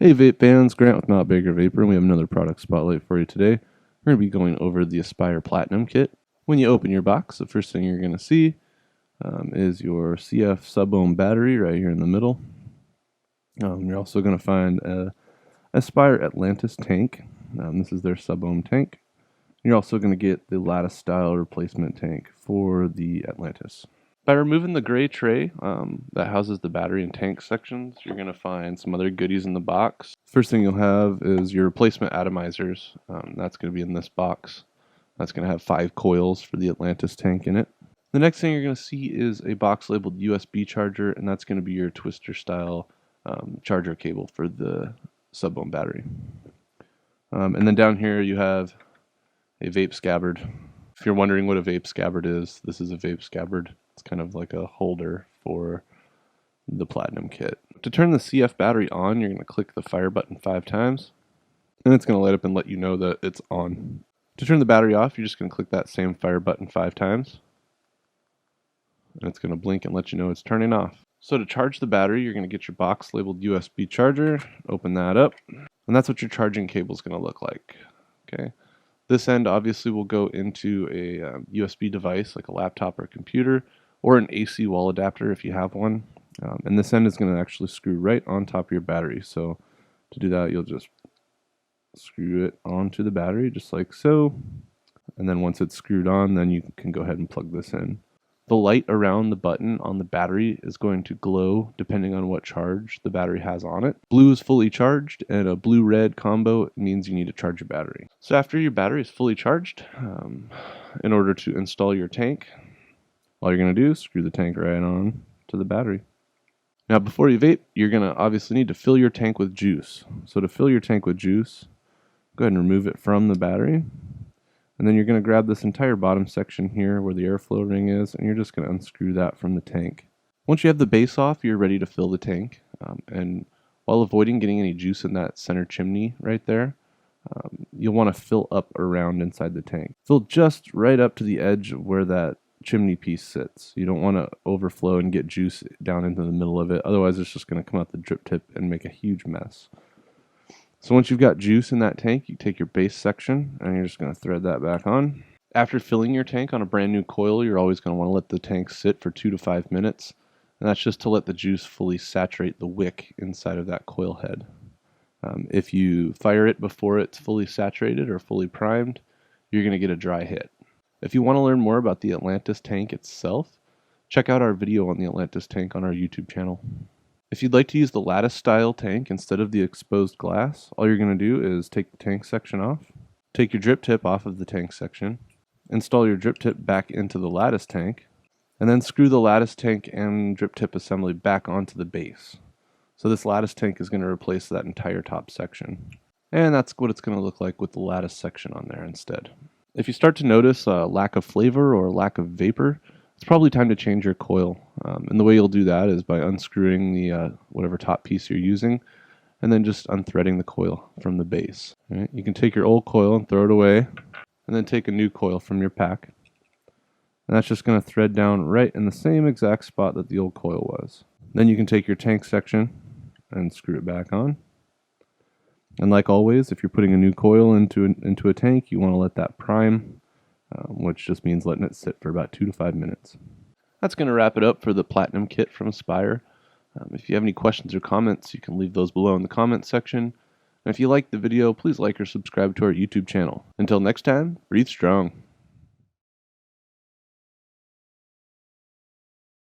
Hey vape fans, Grant with Not Bigger Vapor, and we have another product spotlight for you today. We're going to be going over the Aspire Platinum Kit. When you open your box, the first thing you're going to see is your CF sub-ohm battery right here in the middle. You're also going to find a Aspire Atlantis tank. This is their sub-ohm tank. You're also going to get the Lattice style replacement tank for the Atlantis. By removing the gray tray that houses the battery and tank sections, you're going to find some other goodies in the box. First thing you'll have is your replacement atomizers. That's going to be in this box. That's going to have 5 coils for the Atlantis tank in it. The next thing you're going to see is a box labeled USB charger, and that's going to be your twister style charger cable for the sub-ohm battery. And then down here you have a vape scabbard. If you're wondering what a vape scabbard is, this is a vape scabbard. It's kind of like a holder for the Platinum Kit. To turn the CF battery on, you're going to click the fire button 5 times, and it's going to light up and let you know that it's on. To turn the battery off, you're just going to click that same fire button 5 times, and it's going to blink and let you know it's turning off. So to charge the battery, you're going to get your box labeled USB charger, open that up, and that's what your charging cable is going to look like. Okay. This end obviously will go into a USB device like a laptop or a computer, or an AC wall adapter if you have one. And this end is going to actually screw right on top of your battery. So to do that, you'll just screw it onto the battery just like so. And then once it's screwed on, then you can go ahead and plug this in. The light around the button on the battery is going to glow depending on what charge the battery has on it. Blue is fully charged, and a blue-red combo means you need to charge your battery. So after your battery is fully charged, in order to install your tank, all you're going to do is screw the tank right on to the battery. Now before you vape, you're going to obviously need to fill your tank with juice. So to fill your tank with juice, go ahead and remove it from the battery. And then you're going to grab this entire bottom section here where the airflow ring is, and you're just going to unscrew that from the tank. Once you have the base off, you're ready to fill the tank. And while avoiding getting any juice in that center chimney right there, you'll want to fill up around inside the tank. Fill just right up to the edge where that chimney piece sits. You don't want to overflow and get juice down into the middle of it. Otherwise, it's just going to come out the drip tip and make a huge mess. So once you've got juice in that tank, you take your base section and you're just going to thread that back on. After filling your tank on a brand new coil, you're always going to want to let the tank sit for 2 to 5 minutes. And that's just to let the juice fully saturate the wick inside of that coil head. If you fire it before it's fully saturated or fully primed, you're going to get a dry hit. If you want to learn more about the Atlantis tank itself, check out our video on the Atlantis tank on our YouTube channel. If you'd like to use the lattice style tank instead of the exposed glass, all you're going to do is take the tank section off, take your drip tip off of the tank section, install your drip tip back into the lattice tank, and then screw the lattice tank and drip tip assembly back onto the base. So this lattice tank is going to replace that entire top section. And that's what it's going to look like with the lattice section on there instead. If you start to notice a lack of flavor or lack of vapor, it's probably time to change your coil. And the way you'll do that is by unscrewing the whatever top piece you're using, and then just unthreading the coil from the base. Right? You can take your old coil and throw it away, and then take a new coil from your pack. And that's just going to thread down right in the same exact spot that the old coil was. Then you can take your tank section and screw it back on. And like always, if you're putting a new coil into a tank, you want to let that prime, which just means letting it sit for about 2 to 5 minutes. That's going to wrap it up for the Platinum Kit from Aspire. If you have any questions or comments, you can leave those below in the comments section. And if you liked the video, please like or subscribe to our YouTube channel. Until next time, breathe strong.